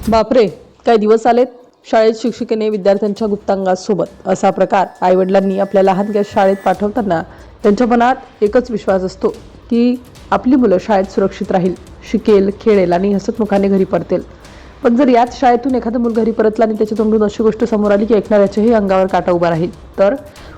बापरे, काय दिवस आलेत. शाळेत शिक्षिकेने विद्यार्थ्यांच्या गुप्तांगासोबत असा प्रकार. आईवडिलांनी आपल्या लहान शाळेत पाठवताना त्यांच्या मनात एकच विश्वास असतो की आपली मुलं शाळेत सुरक्षित राहील, शिकेल, खेळेल आणि हसतमुखाने घरी परतेल. पण जर याच शाळेतून एखादं मूल घरी परतलं आणि त्याच्या तोंडून अशी गोष्ट समोर आली की ऐकणाऱ्याच्याही अंगावर काटा उभा राहील, तर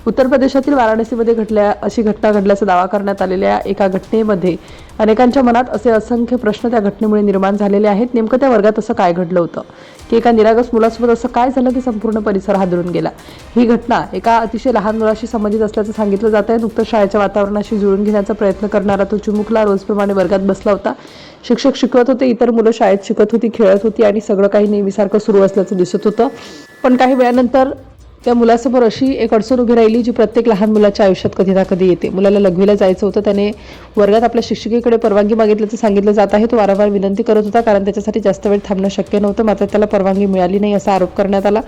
उत्तर प्रदेशातील वाराणसीमध्ये अशी घटना घडल्याचा दावा करण्यात आलेल्या एका घटनेमध्ये अनेकांच्या मनात असे असंख्य प्रश्न त्या घटनेमुळे निर्माण झालेले आहेत. नेमकं त्या वर्गात असं काय घडलं होतं की एका निरागस मुलासोबत असं काय झालं की संपूर्ण परिसर हादरून गेला. ही घटना एका अतिशय लहान मुलाशी संबंधित असल्याचं सांगितलं जात आहे. नुकतंच शाळेच्या वातावरणाशी जुळून घेण्याचा प्रयत्न करणारा तो चिमुकला रोजप्रमाणे वर्गात बसला होता. शिक्षक शिकवत होते, इतर मुलं शाळेत शिकत होती, खेळत होती आणि सगळं काही नेहमीसारखं सुरू असल्याचं दिसत होतं. पण काही वेळानंतर त्या मुलासमोर अशी एक अडचण उभी राहिली जी प्रत्येक लहान मुलाच्या आयुष्यात कधी ना कधी येते. मुलाला लघवीला जायचं होतं. त्याने वर्गात आपल्या शिक्षिकेकडे परवानगी मागितल्याचं सांगितलं जात आहे. तो वारंवार विनंती करत होता कारण त्याच्यासाठी जास्त वेळ थांबणं शक्य नव्हतं. मात्र त्याला परवानगी मिळाली नाही असा आरोप करण्यात आला.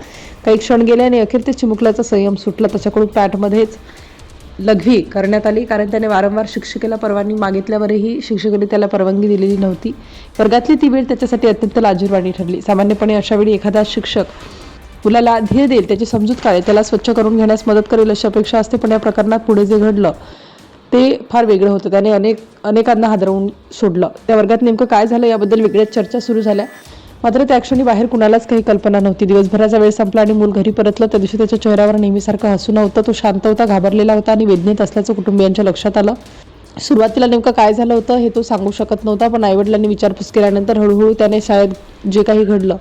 काही क्षण गेले आणि अखेर ते चिमुकल्याचा संयम सुटला. त्याच्याकडून पॅटमध्येच लघवी करण्यात आली कारण त्याने वारंवार शिक्षिकेला परवानगी मागितल्यावरही शिक्षिकेने त्याला परवानगी दिलेली नव्हती. वर्गातली ती वेळ त्याच्यासाठी अत्यंत लाजिरवाणी ठरली. सामान्यपणे अशा वेळी एखादा शिक्षक मुलाला धीर देईल, त्याची समजूत काढेल, त्याला स्वच्छ करून घेण्यास मदत करेल अशी अपेक्षा असते. पण या प्रकरणात पुढे जे घडलं ते फार वेगळं होतं. त्याने अनेकांना हादरवून सोडलं. त्या वर्गात नेमकं काय झालं याबद्दल वेगळ्याच चर्चा सुरू झाल्या. मात्र त्या क्षणी बाहेर कुणालाच काही कल्पना नव्हती. दिवसभराचा वेळ संपला आणि मूल घरी परतलं. त्या दिवशी त्याच्या चेहऱ्यावर नेहमीसारखं हसू नव्हतं. तो शांत होता, घाबरलेला होता आणि वेदनेत असल्याचं कुटुंबियांच्या लक्षात आलं. सुरुवातीला नेमकं काय झालं होतं हे तो सांगू शकत नव्हता. पण आईवडिलांनी विचारपूस केल्यानंतर हळूहळू त्याने शाळेत जे काही घडलं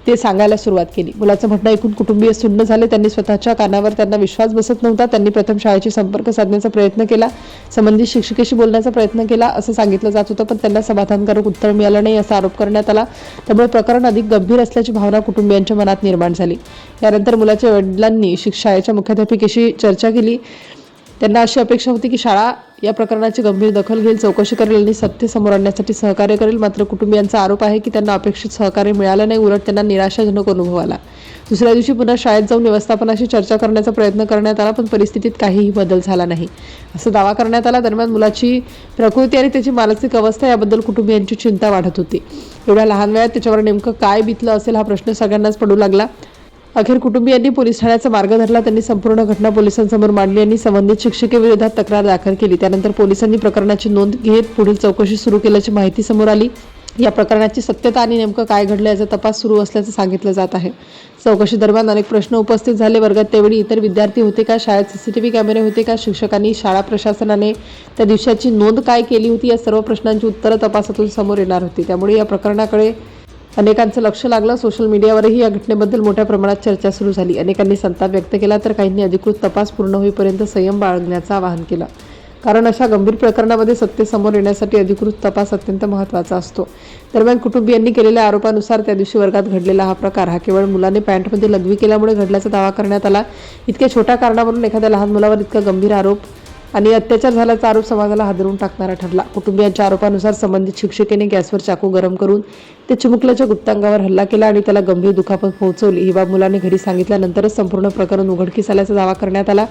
ते सांगायला सुरुवात केली. मुलाचं म्हणणं ऐकून कुटुंबीय सुन्न झाले. त्यांनी स्वतःच्या कानावर त्यांना विश्वास बसत नव्हता. त्यांनी प्रथम शाळेशी संपर्क साधण्याचा प्रयत्न केला, संबंधित शिक्षिकेशी बोलण्याचा प्रयत्न केला असं सांगितलं जात होतं. पण त्यांना समाधानकारक उत्तर मिळालं नाही असा आरोप करण्यात आला. त्यामुळे प्रकरण अधिक गंभीर असल्याची भावना कुटुंबियांच्या मनात निर्माण झाली. यानंतर मुलाच्या वडिलांनी शाळेच्या मुख्याध्यापिकेशी चर्चा केली. त्यांना अशी अपेक्षा होती की शाळा या प्रकरणाची गंभीर दखल घेईल, चौकशी करेल आणि सत्य समोर आणण्यासाठी सहकार्य करेल. मात्र कुटुंबियांचा आरोप आहे की त्यांना अपेक्षित सहकार्य मिळालं नाही, उलट त्यांना निराशाजनक अनुभव आला. दुसऱ्या दिवशी पुन्हा शाळेत जाऊन व्यवस्थापनाशी चर्चा करण्याचा प्रयत्न करण्यात आला, पण परिस्थितीत काहीही बदल झाला नाही असा दावा करण्यात आला. दरम्यान मुलाची प्रकृती आणि त्याची मानसिक अवस्था याबद्दल कुटुंबियांची चिंता वाढत होती. एवढ्या लहान वयात त्याच्यावर नेमकं काय बितलं असेल हा प्रश्न सगळ्यांनाच पडू लागला. अखेर कुटुंबियांनी पोलीस ठाण्याचा मार्ग धरला. त्यांनी संपूर्ण घटना पोलिसांसमोर मांडली आणि संबंधित शिक्षिकेविरोधात तक्रार दाखल केली. त्यानंतर पोलिसांनी प्रकरणाची नोंद घेत पुढील चौकशी सुरू केल्याची माहिती समोर आली. या प्रकरणाची सत्यता आणि नेमकं काय घडलं याचा तपास सुरू असल्याचं सांगितलं जात आहे. चौकशी दरम्यान अनेक प्रश्न उपस्थित झाले. वर्गात त्यावेळी इतर विद्यार्थी होते का, शाळेत सीसीटीव्ही कॅमेरे होते का, शिक्षकांनी, शाळा प्रशासनाने त्या दिवसाची नोंद काय केली होती, या सर्व प्रश्नांची उत्तरं तपासातून समोर येणार होती. त्यामुळे या प्रकरणाकडे अनेकांचं लक्ष लागलं. सोशल मीडियावरही या घटनेबद्दल मोठ्या प्रमाणात चर्चा सुरू झाली. अनेकांनी संताप व्यक्त केला तर काहींनी अधिकृत तपास पूर्ण होईपर्यंत संयम बाळगण्याचं आवाहन केलं. कारण अशा गंभीर प्रकरणामध्ये सत्य समोर येण्यासाठी अधिकृत तपास अत्यंत महत्त्वाचा असतो. दरम्यान कुटुंबियांनी केलेल्या आरोपानुसार त्या दिवशी वर्गात घडलेला हा प्रकार हा केवळ मुलाने पॅन्टमध्ये लघवी केल्यामुळे घडल्याचा दावा करण्यात आला. इतक्या छोट्या कारणावरून एखाद्या लहान मुलावर इतका गंभीर आरोप आणि अत्याचार झाल्याचा आरोप समाजाला हादरून टाकणारा ठरला. कुटुंबियांच्या आरोपानुसार संबंधित शिक्षिकेने गॅसवर चाकू गरम करून ते चिमुकल्याच्या गुप्तांगावर हल्ला केला आणि त्याला गंभीर दुखापत पोहोचवली. ही बाब मुलाने घरी सांगितल्यानंतरच संपूर्ण प्रकरण उघडकीस आल्याचा दावा करण्यात आला.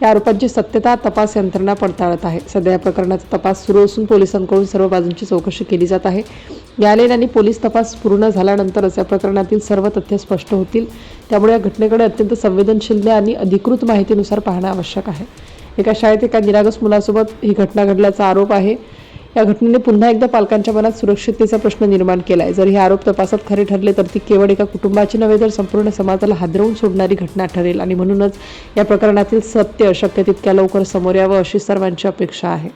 या आरोपांची सत्यता तपास यंत्रणा पडताळत आहे. सध्या या प्रकरणाचा तपास सुरू असून पोलिसांकडून सर्व बाजूंची चौकशी केली जात आहे. न्यायालयीन आणि पोलीस तपास पूर्ण झाल्यानंतरच या प्रकरणातील सर्व तथ्य स्पष्ट होतील. त्यामुळे या घटनेकडे अत्यंत संवेदनशील आणि अधिकृत माहितीनुसार पाहणं आवश्यक आहे. एका शाळेत एका निरागस मुलासोबत ही घटना घडल्याचा आरोप आहे. या घटनेने पुन्हा एकदा पालकांच्या मनात सुरक्षिततेचा प्रश्न निर्माण केला आहे. जर हे आरोप तपासात खरे ठरले तर ती केवळ एका कुटुंबाची नव्हे तर संपूर्ण समाजाला हादरवून सोडणारी घटना ठरेल आणि म्हणूनच या प्रकरणातील सत्य शक्य तितक्या लवकर समोर यावं अशी सर्वांची अपेक्षा आहे.